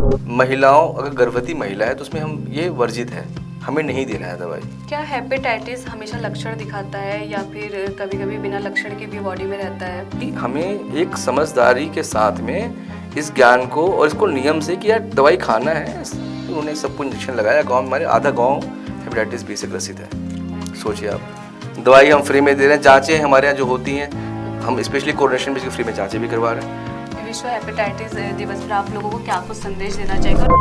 महिलाओं, अगर गर्भवती महिला है तो उसमें हम ये वर्जित है, हमें नहीं देना है दवाई। क्या हेपेटाइटिस हमेशा लक्षण दिखाता है या फिर कभी-कभी बिना लक्षण के भी बॉडी में रहता है? कि हमें एक समझदारी के साथ में इस ज्ञान को और इसको नियम से कि यार दवाई खाना है। उन्होंने सबको इंजेक्शन लगाया, गांव में हमारे आधा गांव हेपेटाइटिस बी से ग्रसित है। सोचिए आप, दवाई हम फ्री में दे रहे हैं, जांचें हमारे यहाँ जो होती हैं, हम स्पेशली कोऑर्डिनेशन में फ्री में जांचें भी करवा रहे हैं। विश्व हेपेटाइटिस दिवस पर आप लोगों को क्या कुछ संदेश देना चाहिए?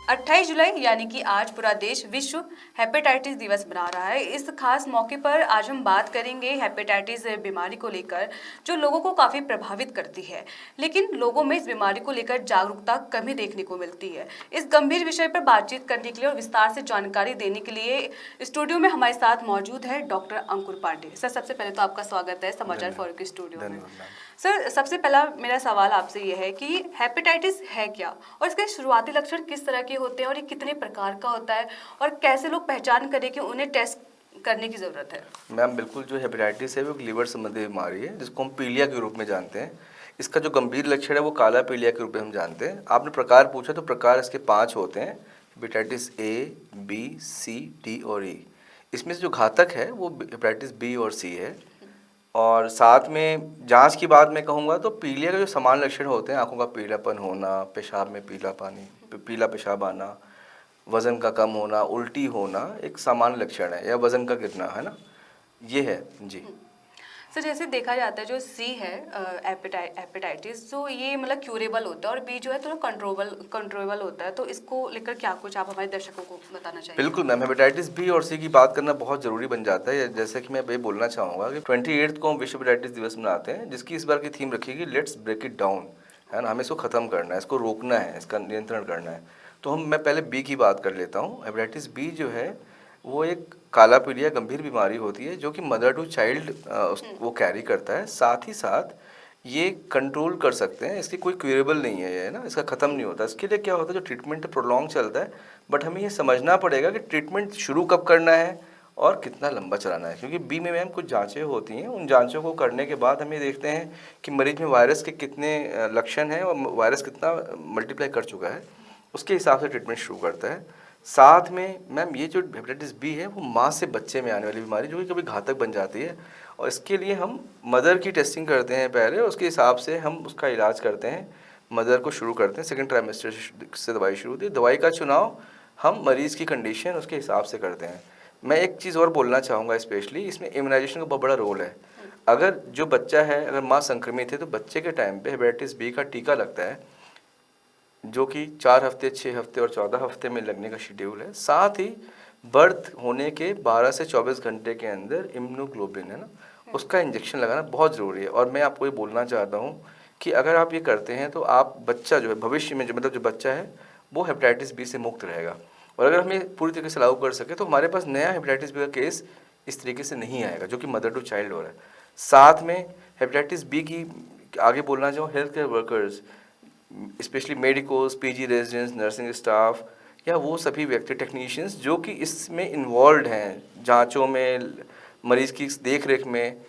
28 जुलाई यानी कि आज पूरा देश विश्व हेपेटाइटिस दिवस मना रहा है। इस खास मौके पर आज हम बात करेंगे हेपेटाइटिस बीमारी को लेकर, जो लोगों को काफ़ी प्रभावित करती है, लेकिन लोगों में इस बीमारी को लेकर जागरूकता कमी देखने को मिलती है। इस गंभीर विषय पर बातचीत करने के लिए और विस्तार से जानकारी देने के लिए स्टूडियो में हमारे साथ मौजूद है डॉक्टर अंकुर पांडे। सर, सबसे पहले तो आपका स्वागत है समाचार फॉर के स्टूडियो में। सर, सबसे पहला मेरा सवाल आपसे ये है कि हेपेटाइटिस है क्या और इसके शुरुआती लक्षण किस तरह के होते हैं और ये कितने प्रकार का होता है और कैसे लोग पहचान करें कि उन्हें टेस्ट करने की ज़रूरत है? मैम बिल्कुल, जो हेपेटाइटिस है वो एक लीवर संबंधी बीमारी है जिसको हम पीलिया के रूप में जानते हैं। इसका जो गंभीर लक्षण है वो काला पीलिया के रूप में हम जानते हैं। आपने प्रकार पूछा तो प्रकार इसके 5 होते हैं, hepatitis A, B, C, D और ई। इसमें से जो घातक है वो हेपेटाइटिस बी और सी है। और साथ में जांच की बात मैं कहूँगा तो पीलिया के जो सामान्य लक्षण होते हैं, आंखों का पीलापन होना, पेशाब में पीला पेशाब आना, वज़न का कम होना, उल्टी होना एक सामान्य लक्षण है, या वज़न का गिरना, है ना, ये है जी। सर, जैसे देखा जाता है जो सी है हेपेटाइटिस, तो ये मतलब क्यूरेबल होता है और बी जो है थोड़ा कंट्रोलेबल होता है, तो इसको लेकर क्या कुछ आप हमारे दर्शकों को बताना चाहिए? बिल्कुल मैम, हेपेटाइटिस बी और सी की बात करना बहुत ज़रूरी बन जाता है। जैसे कि मैं ये बोलना चाहूँगा कि 28 को हम विश्व हेपेटाइटिस दिवस मनाते हैं, जिसकी इस बार की थीम रखी लेट्स ब्रेक इट डाउन, है ना। हमें इसको ख़त्म करना है, इसको रोकना है, इसका नियंत्रण करना है। तो मैं पहले बी की बात कर लेता हूँ। हेपेटाइटिस बी जो है वो एक काला पीलिया गंभीर बीमारी होती है जो कि मदर टू चाइल्ड वो कैरी करता है। साथ ही साथ ये कंट्रोल कर सकते हैं, इसकी कोई क्यूरेबल नहीं है, ये ना, इसका ख़त्म नहीं होता। इसके लिए क्या होता है, जो ट्रीटमेंट प्रोलॉन्ग चलता है, बट हमें ये समझना पड़ेगा कि ट्रीटमेंट शुरू कब करना है और कितना लंबा चलाना है। क्योंकि बी में मैम कुछ जांचें होती हैं, उन जांचों को करने के बाद हम ये देखते हैं कि मरीज में वायरस के कितने लक्षण हैं और वायरस कितना मल्टीप्लाई कर चुका है, उसके हिसाब से ट्रीटमेंट शुरू करता है। साथ में मैम ये जो हेपेटाइटिस बी है वो माँ से बच्चे में आने वाली बीमारी जो कि कभी घातक बन जाती है, और इसके लिए हम मदर की टेस्टिंग करते हैं पहले, उसके हिसाब से हम उसका इलाज करते हैं, मदर को शुरू करते हैं। सेकंड ट्राइमेस्टर से दवाई शुरू होती है। दवाई का चुनाव हम मरीज़ की कंडीशन उसके हिसाब से करते हैं। मैं एक चीज़ और बोलना चाहूँगा, स्पेशली इसमें इम्यूनाइजेशन का बहुत बड़ा रोल है। अगर जो बच्चा है, अगर माँ संक्रमित है तो बच्चे के टाइम पे हेपेटाइटिस बी का टीका लगता है, जो कि 4 हफ्ते, 6 हफ्ते और 14 हफ्ते में लगने का शेड्यूल है। साथ ही बर्थ होने के 12 से 24 घंटे के अंदर इम्यूनोग्लोबिन, है ना, उसका इंजेक्शन लगाना बहुत ज़रूरी है। और मैं आपको ये बोलना चाहता हूँ कि अगर आप ये करते हैं तो आप बच्चा जो है भविष्य में, जो मतलब जो बच्चा है वो हेपेटाइटिस बी से मुक्त रहेगा। और अगर हमें पूरी तरीके से लागू कर सके तो हमारे पास नया हेपेटाइटिस बी का केस इस तरीके से नहीं आएगा, जो कि मदर टू चाइल्ड हो रहा है। साथ में हेपेटाइटिस बी की आगे बोलना चाहूँ, health care workers, specially medicos, PG residents, nursing staff, या वो सभी व्यक्ति, टेक्नीशियंस जो कि इसमें इन्वॉल्व हैं, जांचों में, मरीज़ की देख रेख में,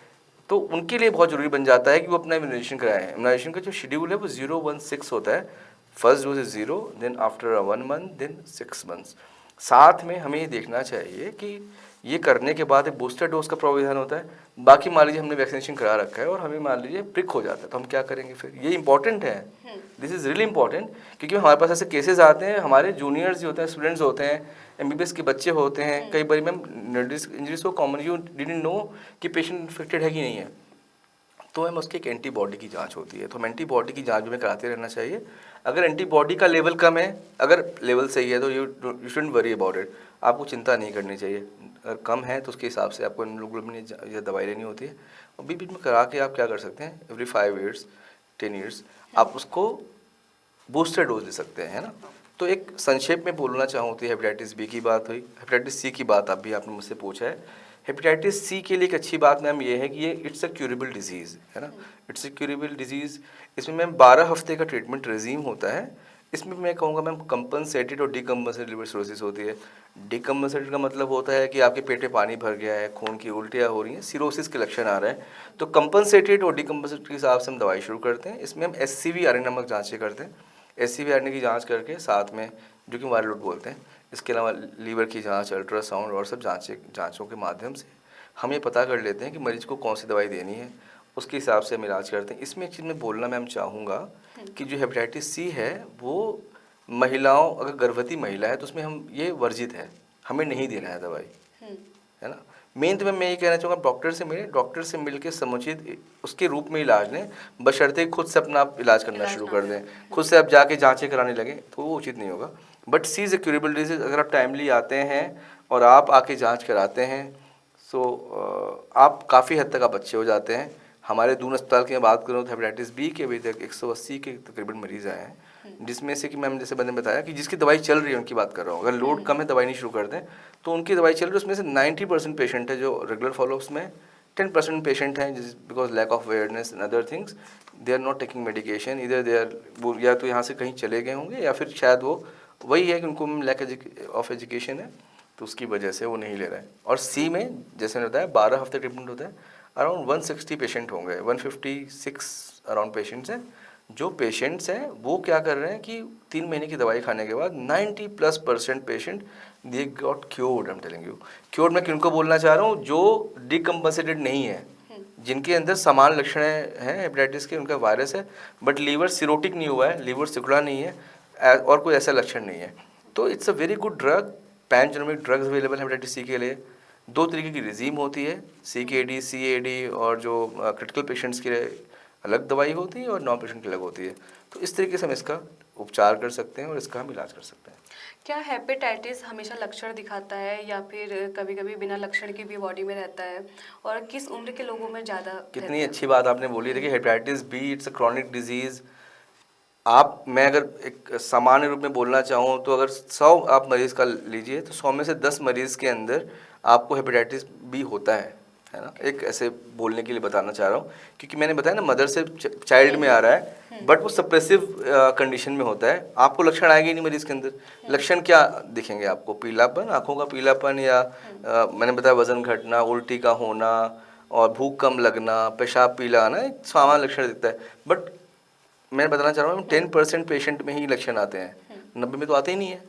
तो उनके लिए बहुत ज़रूरी बन जाता है कि वो अपना इम्यूनाइजेशन कराएं। इम्यूनाइजेशन का जो शेड्यूल है वो 0-1-6 होता है। First dose is 0, then after 1 month, then 6 months. साथ में हमें ये देखना चाहिए कि ये करने के बाद एक बूस्टर डोज का प्रावधान होता है। बाकी मान लीजिए हमने वैक्सीनेशन करा रखा है और हमें मान लीजिए प्रिक हो जाता है, तो हम क्या करेंगे फिर? ये इंपॉर्टेंट है, दिस इज़ रियली इंपॉर्टेंट, क्योंकि हमारे पास ऐसे केसेस आते हैं, हमारे जूनियर्स ही होते हैं, स्टूडेंट्स होते हैं, एमबीबीएस के बच्चे होते हैं, कई बार ma'am injuries so common you didn't know कि पेशेंट इन्फेक्टेड है कि नहीं है, तो हम उसकी एक एंटीबॉडी की जांच होती है। तो हम एंटीबॉडी की जांच भी हमें कराते रहना चाहिए। अगर एंटीबॉडी का लेवल कम है, अगर लेवल सही है तो you shouldn't worry about it, आपको चिंता नहीं करनी चाहिए। अगर कम है तो उसके हिसाब से आपको इम्यूनोग्लोबिन या दवाई लेनी होती है। और बीच बीच में करा के आप क्या कर सकते हैं, एवरी 5 ईयर्स 10 ईयर्स आप उसको बूस्टर डोज ले सकते हैं, है ना। तो एक संक्षेप में बोलना चाहूँ तो हेपेटाइटिस बी की बात हुई। हेपेटाइटिस सी की बात अभी आपने मुझसे पूछा है। हेपेटाइटिस सी के लिए एक अच्छी बात मैम ये है कि ये इट्स अ क्यूरेबल डिजीज़, है ना, इट्स अ क्यूरेबल डिजीज़। इसमें मैम 12 हफ्ते का ट्रीटमेंट रेजीम होता है। इसमें मैं कहूँगा मैम कंपनसेटेड और डिकम्पनसेटेड लिवर सिरोसिस होती है। डिकम्पनसेटेड का मतलब होता है कि आपके पेट में पानी भर गया है, खून की उल्टियाँ हो रही हैं, सिरोसिस के लक्षण आ रहे हैं। तो कंपनसेटेड और डिकम्पनसेटेड के हिसाब से हम दवाई शुरू करते हैं। इसमें हम HCV RNA नामक जाँचें करते हैं। HCV RNA की जाँच करके साथ में, जो कि वायरल लोड बोलते हैं, इसके अलावा लीवर की जाँच, अल्ट्रासाउंड और सब जाँचों के माध्यम से हम ये पता कर लेते हैं कि मरीज़ को कौन सी दवाई देनी है, उसके हिसाब से हम इलाज करते हैं। इसमें एक चीज़ मैं बोलना मैम चाहूँगा कि जो हेपेटाइटिस सी है वो महिलाओं, अगर गर्भवती महिला है तो उसमें हम ये वर्जित है, हमें नहीं देना है दवाई, है ना। मेन तो मैं ये कहना चाहूँगा, डॉक्टर से मिल के समुचित उसके रूप में इलाज लें, बशर्ते खुद से अपना आप इलाज करना शुरू कर दें। खुद से आप जाके जाँचें कराने लगें तो वो उचित नहीं होगा। But C is a curable disease. अगर आप टाइमली आते हैं और आप आके जाँच कराते हैं सो आप काफ़ी हद तक आप अच्छे हो जाते हैं। हमारे दून अस्पताल की मैं बात करूँ तो हेपेटाइटिस बी के अभी तक 180 के तकरीबन मरीज़ आए हैं, जिसमें से कि मैम जैसे मैंने बताया कि जिसकी दवाई चल रही है उनकी बात कर रहा हूँ। अगर लोड कम है, दवाई नहीं शुरू करते हैं तो उनकी दवाई चल रही है, उसमें से 90% पेशेंट है जो रेगुलर फॉलोअप्स में, 10% पेशेंट हैं जिस because lack of awareness and other things they are not taking medication, इधर दे आर, वो या तो यहाँ से कहीं चले गए होंगे या फिर शायद वो वही है कि उनको लैक ऑफ एजुकेशन है तो उसकी वजह से वो नहीं ले रहे हैं। और सी में जैसे मैंने बताया 12 हफ्ते ट्रीटमेंट होता है, अराउंड 160 पेशेंट होंगे, 156 अराउंड पेशेंट्स हैं। जो पेशेंट्स हैं वो क्या कर रहे हैं कि 3 महीने की दवाई खाने के बाद 90+% patient they got cured. I am telling you, cured मैं किनको बोलना चाह रहा हूँ, जो डिकम्पनसेटेड नहीं है, जिनके अंदर समान लक्षण हैं हेपेटाइटिस के, उनका वायरस है बट लीवर सिरोटिक नहीं हुआ है, लीवर सिकुड़ा नहीं है और कोई ऐसा लक्षण नहीं है। तो it's a very good drug. Pan genomic drugs available है हेपेटाइटिस सी के लिए। 2 तरीके की रिजीम होती है, CKD, CAD, और जो क्रिटिकल पेशेंट्स के लिए अलग दवाई होती है और नॉन पेशेंट की अलग होती है। तो इस तरीके से हम इसका उपचार कर सकते हैं और इसका हम इलाज कर सकते हैं। क्या हेपेटाइटिस हमेशा लक्षण दिखाता है या फिर कभी कभी बिना लक्षण के भी बॉडी में रहता है, और किस उम्र के लोगों में ज़्यादा? कितनी अच्छी बात आपने बोली। देखिए hepatitis B it's a chronic disease. मैं अगर एक सामान्य रूप में बोलना चाहूँ तो अगर 100 आप मरीज़ का लीजिए तो 100 में से 10 मरीज़ के अंदर आपको हेपेटाइटिस बी होता है ना। एक ऐसे बोलने के लिए बताना चाह रहा हूँ क्योंकि मैंने बताया ना मदर से चाइल्ड में आ रहा है, बट वो सप्रेसिव कंडीशन में होता है। आपको लक्षण आएंगे नहीं मरीज़ के अंदर। लक्षण क्या दिखेंगे आपको? पीलापन, आँखों का पीलापन, या मैंने बताया वज़न घटना, उल्टी का होना और भूख कम लगना, पेशाब पीला आना, एक सामान्य लक्षण दिखता है। बट मैं बताना चाह रहा हूँ 10% पेशेंट में ही लक्षण आते हैं, 90 में तो आते ही नहीं है।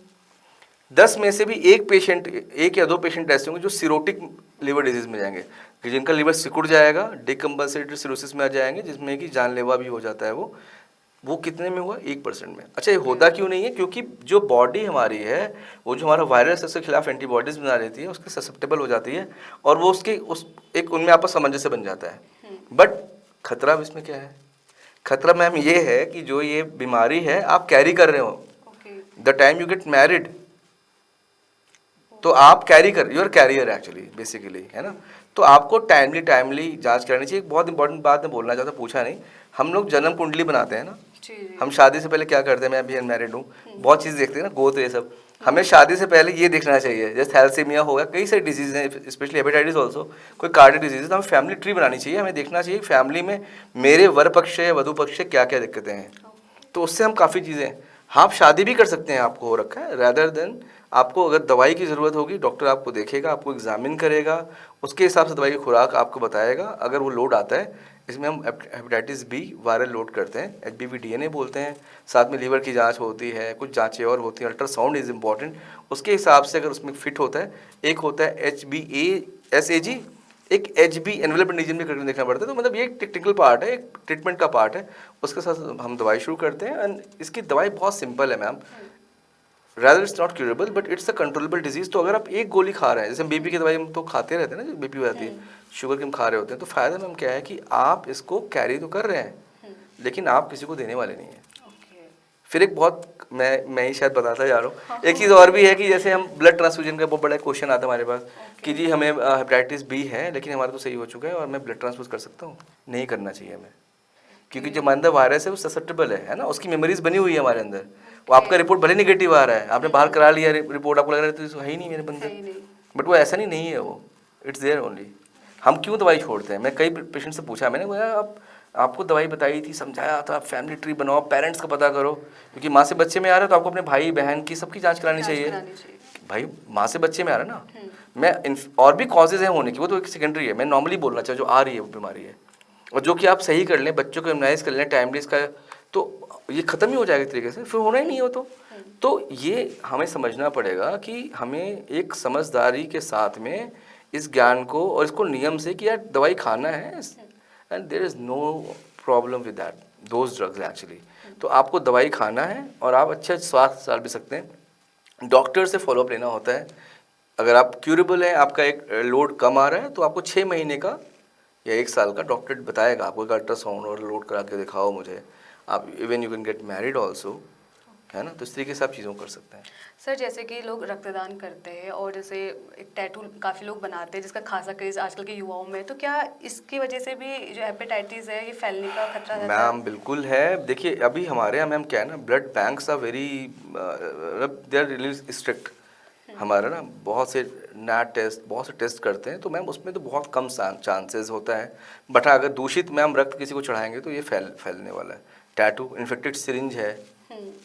10 में से भी एक या 2 पेशेंट ऐसे होंगे जो सिरोटिक लिवर डिजीज में जाएंगे, कि जिनका लिवर सिकुड़ जाएगा, डिकम्पनसेटेड सिरोसिस में आ जाएंगे, जिसमें कि जानलेवा भी हो जाता है। वो कितने में हुआ? 1% में। अच्छा, ये होता क्यों नहीं है? क्योंकि जो बॉडी हमारी है, वो जो हमारा वायरस है उसके खिलाफ एंटीबॉडीज बना लेती है, उसके ससेप्टेबल हो जाती है और वो एक उनमें आपस सामंजस्य बन जाता है। बट खतरा इसमें क्या है? खतरा मैम ये है कि जो ये बीमारी है आप कैरी कर रहे हो, the time you get married तो आप you are carrier actually basically, है ना। तो आपको टाइमली जांच करानी चाहिए। एक बहुत इंपॉर्टेंट बात मैं बोलना चाहता, पूछा नहीं, हम लोग जन्म कुंडली बनाते हैं ना। हम शादी से पहले क्या करते हैं? मैं अभी अनमैरिड हूँ, बहुत चीज़ देखते हैं ना, गोत्र ये सब। हमें शादी से पहले ये देखना चाहिए, जैसे थैलेसीमिया हो गया, कई सारी डिजीज़ हैं, स्पेशली हेपेटाइटिस ऑल्सो, कोई कार्डियक डिजीज़ है, तो हमें फैमिली ट्री बनानी चाहिए। हमें देखना चाहिए फैमिली में मेरे वर पक्ष या वधु पक्ष से क्या क्या दिक्कतें हैं, तो उससे हम काफ़ी चीज़ें, हाँ आप शादी भी कर सकते हैं, आपको हो रखा है, रैदर देन आपको अगर दवाई की ज़रूरत होगी, डॉक्टर आपको देखेगा, आपको एग्जामिन करेगा, उसके हिसाब से दवाई की खुराक आपको बताएगा। अगर वो लोड आता है, इसमें हम हेपेटाइटिस बी वायरल लोड करते हैं, HBV DNA बोलते हैं, साथ में लीवर की जांच होती है, कुछ जांचें और होती हैं, अल्ट्रासाउंड इज़ इम्पॉर्टेंट। उसके हिसाब से अगर उसमें फिट होता है, एक होता है HbA-SAG, एक HB एनवेलप रीजन में करके देखना पड़ता है। तो मतलब ये एक टेक्निकल पार्ट है, एक ट्रीटमेंट का पार्ट है, उसके साथ हम दवाई शुरू करते हैं। एंड इसकी दवाई बहुत सिंपल है ma'am, rather it's not curable but it's a controllable disease। तो अगर आप एक गोली खा रहे हैं, जैसे बीपी की दवाई हम तो खाते रहते हैं ना, जो बीपी आती है, शुगर की हम खा रहे होते हैं, तो फायदा मैम क्या है कि आप इसको कैरी तो कर रहे हैं लेकिन आप किसी को देने वाले नहीं हैं। फिर एक बहुत मैं ही शायद बताता जा रहा हूँ, एक चीज़ और भी है कि जैसे हम ब्लड ट्रांसफ्यूजन का बहुत बड़ा क्वेश्चन आता है हमारे पास कि जी हमें हेपेटाइटिस बी है लेकिन हमारा तो सही हो चुका है और मैं ब्लड ट्रांसफ्यूज कर सकता हूँ। नहीं करना चाहिए हमें, क्योंकि जो हमारे अंदर वायरस है वो ससेप्टेबल है ना, उसकी मेमोरीज बनी हुई है हमारे अंदर। वो आपका रिपोर्ट भले निगेटिव आ रहा है, आपने बाहर करा लिया रिपोर्ट, आपको लग रहा है तो है ही नहीं मेरे बंदर, बट वो ऐसा नहीं है, वो इट्स देयर ओनली। हम क्यों दवाई छोड़ते हैं? मैं कई पेशेंट से पूछा मैंने, बोला आप आपको दवाई बताई थी, समझाया था, फैमिली ट्री बनाओ, पेरेंट्स का पता करो, क्योंकि माँ से बच्चे में आ रहा है तो आपको अपने भाई बहन की सबकी जांच करानी चाहिए। भाई माँ से बच्चे में आ रहा है ना, और भी कॉजेज हैं होने की, वो तो एक सेकेंडरी है, मैं नॉर्मली बोलना चाहूँ जो आ रही है वो बीमारी है, और जो कि आप सही कर लें, बच्चों को इम्यूनाइज कर लें टाइमली इसका, तो ये ख़त्म ही हो जाएगा एक तरीके से, फिर होना ही नहीं हो तो ये हमें समझना पड़ेगा कि हमें एक समझदारी के साथ में इस ज्ञान को और इसको नियम से कि यार दवाई खाना है, and there is no problem with that those drugs actually. तो आपको दवाई खाना है और आप अच्छे स्वास्थ्य साल भी सकते हैं, डॉक्टर से फॉलोअप लेना होता है। अगर आप क्यूरेबल हैं, आपका एक लोड कम आ रहा है, तो आपको 6 महीने का या 1 साल का डॉक्टर बताएगा, आपको एक अल्ट्रासाउंड और लोड करा के दिखाओ मुझे, आप even you can get married also, है ना। तो इस तरीके से आप चीज़ों कर सकते हैं। सर जैसे कि लोग रक्तदान करते हैं और जैसे एक टैटू काफ़ी लोग बनाते हैं जिसका खासा क्रेज़ आजकल के युवाओं में, तो क्या इसकी वजह से भी जो हेपेटाइटिस है ये फैलने का खतरा रहता है? मैम बिल्कुल है। देखिए अभी हमारे यहाँ मैम क्या है ना, blood banks are very they are really strict. हमारा ना बहुत से नैट टेस्ट, बहुत से टेस्ट करते हैं, तो मैम उसमें तो बहुत कम चांसेस होता है, बट अगर दूषित मैम रक्त किसी को चढ़ाएंगे तो ये फैलने वाला है। टैटू इन्फेक्टेड सिरिंज है,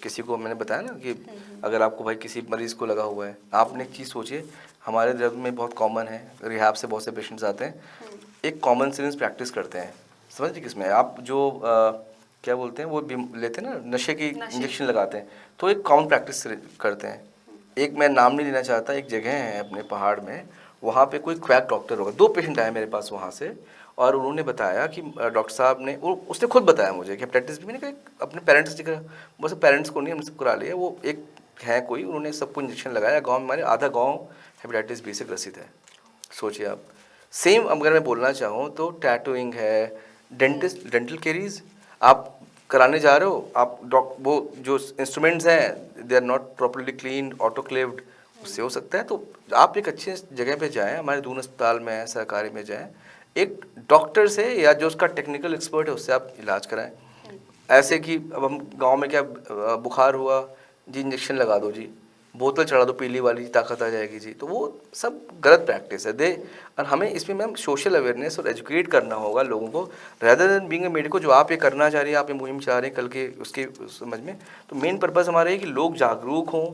किसी को मैंने बताया ना कि अगर आपको भाई किसी मरीज़ को लगा हुआ है, आपने एक चीज़ सोचिए, हमारे दर्द में बहुत कॉमन है, रिहैब से बहुत से पेशेंट्स आते हैं, एक कॉमन सिरिंज प्रैक्टिस करते हैं, समझिए किसमें आप जो क्या बोलते हैं वो लेते हैं ना, नशे की इंजेक्शन लगाते हैं, तो एक कॉमन प्रैक्टिस करते हैं। एक मैं नाम नहीं लेना चाहता, एक जगह है अपने पहाड़ में, वहाँ पे कोई क्वैक डॉक्टर होगा, 2 पेशेंट आए मेरे पास वहाँ से, और उन्होंने बताया कि डॉक्टर साहब ने, वो उसने खुद बताया मुझे कि हेपेटाइटिस भी, मैंने कहा अपने पेरेंट्स से, बस पेरेंट्स को नहीं, हमने सब करा लिया, वो एक है कोई, उन्होंने सबको इंजेक्शन लगाया, गाँव में हमारे आधा गाँव हेपेटाइटिस बी से ग्रसित है, सोचिए आप। सेम अगर मैं बोलना चाहूँ तो टैटूइंग है, डेंटल केरीज आप कराने जा रहे हो, आप वो जो इंस्ट्रूमेंट्स हैं they are not properly clean, autoclaved, उससे हो सकता है। तो आप एक अच्छे जगह पे जाएं, हमारे दून अस्पताल में है, सरकारी में जाएं, एक डॉक्टर से या जो उसका टेक्निकल एक्सपर्ट है उससे आप इलाज कराएं। ऐसे कि अब हम गांव में क्या, बुखार हुआ जी इंजेक्शन लगा दो जी, बोतल चढ़ा दो पीली वाली, ताकत आ जाएगी जी, तो वो सब गलत प्रैक्टिस है। और हमें इसमें मैम सोशल अवेयरनेस और एजुकेट करना होगा लोगों को, rather than being a medico, जो आप ये करना चाह रही हैं, आप ये मुहिम चाह रहे हैं कल के उसके समझ में, तो मेन पर्पज़ हमारा है कि लोग जागरूक हों।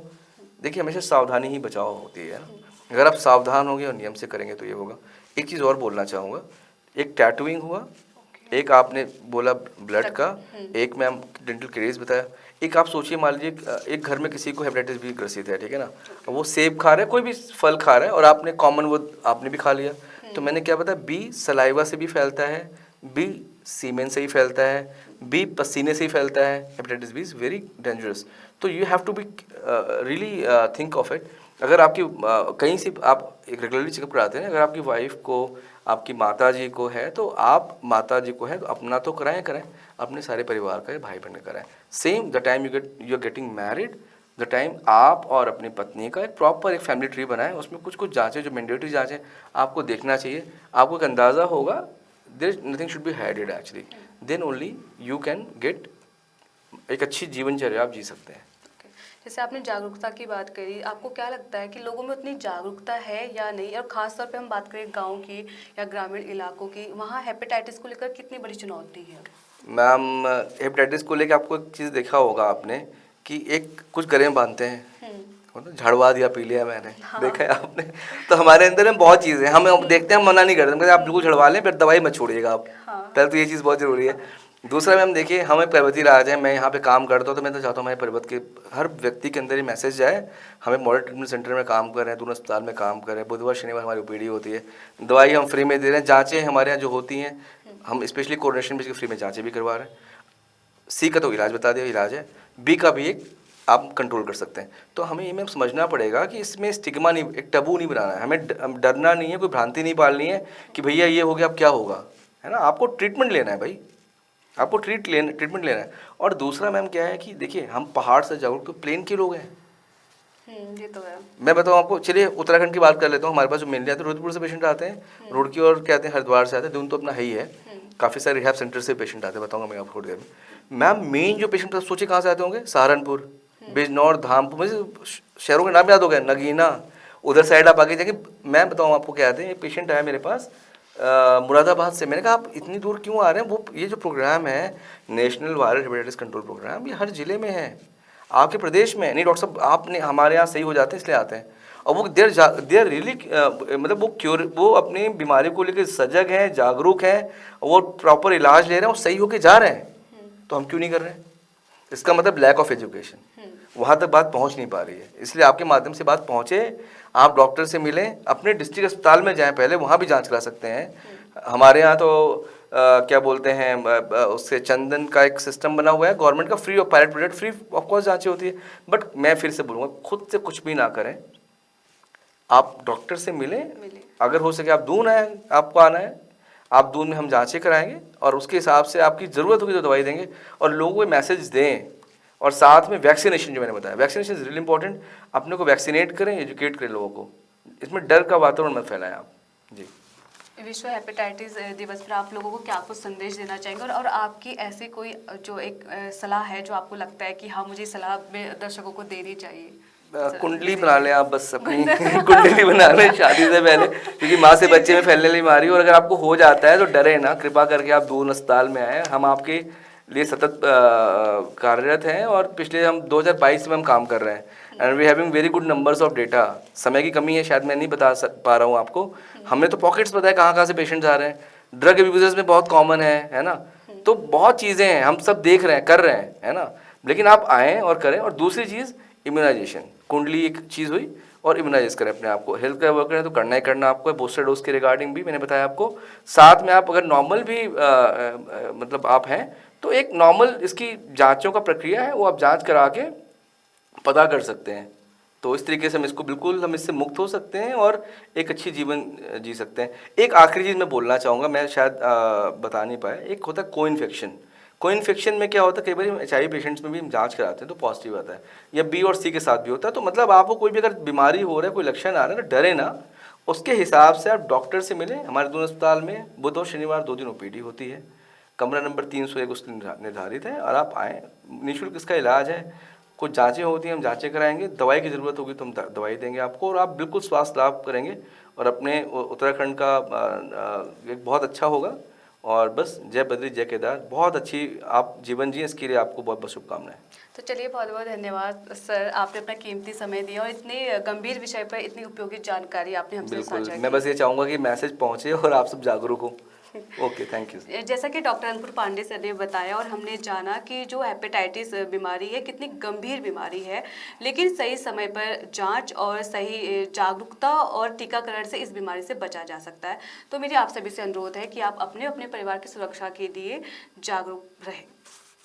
देखिए हमेशा सावधानी ही बचाव होती है ना, अगर आप सावधान होंगे और नियम से करेंगे तो ये होगा। एक चीज़ और बोलना चाहूँगा, एक टैटूइंग हुआ, एक आपने बोला ब्लड का, एक मैम डेंटल केरीज बताया, एक आप सोचिए मान लीजिए एक घर में किसी को हेपेटाइटिस बी ग्रसित है, ठीक है ना, वो सेब खा रहा है, कोई भी फल खा रहा है, और आपने कॉमन वो आपने भी खा लिया, तो मैंने क्या बताया, बी सलाइवा से भी फैलता है, बी सीमेन से ही फैलता है, बी पसीने से ही फैलता है, hepatitis B is very dangerous. तो you have to be really think of it. अगर आपकी कहीं से आप एक रेगुलरली चेकअप कराते हैं, अगर आपकी वाइफ को, आपकी माता जी को है, तो आप माता जी को है तो अपना तो कराएं, अपने सारे परिवार का, भाई बहन कराएं। Same the time you are getting married, the time आप और अपनी पत्नी का एक प्रॉपर एक फैमिली ट्री बनाएं, उसमें कुछ कुछ जाँचें जो मैंडेटरी जाँचें आपको देखना चाहिए, आपको एक अंदाज़ा होगा, there nothing should be hided actually, then only you can get एक अच्छी जीवनचर्या आप जी सकते हैं। जैसे आपने जागरूकता की बात करी, आपको क्या लगता है कि लोगों में उतनी जागरूकता है या नहीं, और ख़ास तौर पे हम बात करें गांव की या ग्रामीण इलाकों की, वहाँ हेपेटाइटिस को लेकर कितनी बड़ी चुनौती है? मैम हेपेटाइटिस को लेकर आपको एक चीज़ देखा होगा आपने कि एक कुछ गरें बांधते हैं, झाड़वा दिया पी लिया मैंने, हाँ। देखा है आपने, तो हमारे अंदर में बहुत चीज़ें हम देखते हैं, हम मना नहीं करते, हम कहते हैं आप बिल्कुल झड़वा लें, फिर दवाई मत छोड़िएगा आप, हाँ। पहले तो ये चीज़ बहुत ज़रूरी है। दूसरा मैम देखिए, हमें पर्वतीय राज है, मैं यहाँ पे काम करता हूँ, तो मैं तो चाहता हूँ हमारे पर्वत के हर व्यक्ति के अंदर ये मैसेज जाए, हमें मॉडल ट्रीटमेंट सेंटर में काम कर रहे हैं, दून अस्पताल में काम कर रहे हैं, बुधवार शनिवार हमारी ओपीडी होती है, दवाई हम फ्री में दे रहे हैं, जाँचें हमारे यहाँ जो होती हैं, हम स्पेशली कोऑर्डिनेशन बेसिस फ्री में जाँचें भी करवा रहे हैं। सी का तो इलाज बता दिया, इलाज है, बी का भी एक आप कंट्रोल कर सकते हैं। तो हमें ये मैम समझना पड़ेगा कि इसमें स्टिग्मा नहीं, एक टबू नहीं बनाना है, हमें डरना नहीं है, कोई भ्रांति नहीं पालनी है कि भैया ये हो गया अब क्या होगा, है ना, आपको ट्रीटमेंट लेना है भाई, आपको ट्रीटमेंट लेना है। और दूसरा मैम क्या है कि देखिए हम पहाड़ से जाओ तो प्लेन के लोग हैं, ये तो है। मैं बताऊँ आपको, चलिए उत्तराखंड की बात कर लेता हूँ, हमारे पास जो मेनली आते हैं रुद्रपुर से पेशेंट आते हैं, रुड़की और क्या आते हैं हरिद्वार से आते हैं, दून तो अपना है ही है, काफ़ी सारे रिहैब सेंटर से पेशेंट आते हैं, बताऊँगा मैं आपको थोड़ी देर में। मैम मेन जो पेशेंट सोचे कहाँ से आते होंगे, सहारनपुर, बिजनौर, धामपुर, मुझे शहरों के नाम याद हो गए, नगीना, उधर साइड आप आगे जाके, मैं बताऊँ आपको क्या आते हैं, एक पेशेंट आया मेरे पास, मुरादाबाद से। मैंने कहा आप इतनी दूर क्यों आ रहे हैं? वो ये जो प्रोग्राम है national viral hepatitis control program, ये हर जिले में है, आपके प्रदेश में नहीं। डॉक्टर साहब आपने हमारे यहाँ सही हो जाते हैं इसलिए आते हैं। और वो देर रियली मतलब वो अपनी बीमारी को लेकर सजग हैं, जागरूक हैं, वो प्रॉपर इलाज ले रहे हैं और सही होके जा रहे हैं। तो हम क्यों नहीं कर रहे हैं? इसका मतलब लैक ऑफ एजुकेशन, वहाँ तक बात पहुँच नहीं पा रही है। इसलिए आपके माध्यम से बात पहुँचे, आप डॉक्टर से मिलें, अपने डिस्ट्रिक्ट अस्पताल में जाएं, पहले वहाँ भी जांच करा सकते हैं। हमारे यहाँ तो क्या बोलते हैं उससे चंदन का एक सिस्टम बना हुआ है गवर्नमेंट का, free of pilot project, free of cost जाँचें होती है। बट मैं फिर से बोलूँगा, खुद से कुछ भी ना करें, आप डॉक्टर से मिलें। अगर हो सके आप दून आए, आपको आना है, आप दून में हम जांचें कराएंगे और उसके हिसाब से आपकी ज़रूरत होगी तो दवाई देंगे। और लोगों को मैसेज दें, और साथ में वैक्सीनेशन जो मैंने बताया, वैक्सीनेशन इज रियली इंपॉर्टेंट। अपने को वैक्सीनेट करें, एजुकेट करें लोगों को, इसमें डर का वातावरण मत फैलाएं आप जी। विश्व हेपेटाइटिस दिवस पर आप लोगों को क्या कुछ संदेश देना चाहेंगे, और आपकी ऐसी कोई जो एक सलाह है जो आपको लगता है कि हाँ मुझे सलाह में दर्शकों को देनी चाहिए? कुंडली बना लें आप, बस अपनी कुंडली बना लें शादी से पहले, क्योंकि माँ से बच्चे में फैलने वाली बीमारी। और अगर आपको हो जाता है तो डरे ना, कृपा करके आप दून अस्पताल में आए, हम आपके लिए सतत कार्यरत हैं और पिछले हम 2022 में हम काम कर रहे हैं। And we having very good numbers of data. समय की कमी है, शायद मैं नहीं बता पा रहा हूँ आपको। हमने तो पॉकेट्स बताया कहाँ कहाँ से पेशेंट्स आ रहे हैं, ड्रग एब्यूजर्स में बहुत कॉमन है ना। तो बहुत चीज़ें हैं, हम सब देख रहे हैं, कर रहे हैं, है ना। लेकिन आप आएँ और करें। और दूसरी चीज़ इम्यूनाइजेशन, कुंडली एक चीज़ हुई, और इम्यूनाइज करें अपने आप को। हेल्थ का वर्कर है तो करना ही करना आपको है। बूस्टर डोज के रिगार्डिंग भी मैंने बताया आपको। साथ में आप अगर नॉर्मल भी मतलब आप हैं तो एक नॉर्मल इसकी जांचों का प्रक्रिया है, वो आप जांच करा के पता कर सकते हैं। तो इस तरीके से हम इसको बिल्कुल हम इससे मुक्त हो सकते हैं और एक अच्छी जीवन जी सकते हैं। एक आखिरी चीज़ मैं बोलना चाहूँगा, मैं शायद बता नहीं पाया। एक होता है को इन्फेक्शन। को इन्फेक्शन में क्या होता है, कई बार HIV पेशेंट्स में भी हम जांच कराते हैं तो पॉजिटिव आता है, या B और C के साथ भी होता है। तो मतलब आपको कोई भी अगर बीमारी हो रहा है, कोई लक्षण आ रहा है, तो डरे ना, उसके हिसाब से आप डॉक्टर से मिलें। हमारे दोनों अस्पताल में बुध और शनिवार 2 दिन OPD होती है, कमरा नंबर 301 उसके निर्धारित है, और आप आएँ, निःशुल्क इसका इलाज है। कुछ जांचें होती हैं, हम जांचें कराएंगे, दवाई की ज़रूरत होगी तो हम दवाई देंगे आपको, और आप बिल्कुल स्वास्थ्य लाभ करेंगे और अपने उत्तराखंड का एक बहुत अच्छा होगा। और बस जय बद्री जय केदार, बहुत अच्छी आप जीवन जिए, इसके लिए आपको बहुत बहुत शुभकामनाएं। तो चलिए, बहुत बहुत धन्यवाद सर, आपने अपना कीमती समय दिया और इतने गंभीर विषय पर इतनी उपयोगी जानकारी आपने हमसे साझा की। मैं बस ये चाहूँगा कि मैसेज पहुँचे और आप सब जागरूक हो। Okay, thank you. जैसा कि डॉक्टर अंकुर पांडे सर ने बताया और हमने जाना कि जो हेपेटाइटिस बीमारी है कितनी गंभीर बीमारी है, लेकिन सही समय पर जांच और सही जागरूकता और टीकाकरण से इस बीमारी से बचा जा सकता है। तो मेरी आप सभी से अनुरोध है कि आप अपने अपने परिवार की सुरक्षा के लिए जागरूक रहें।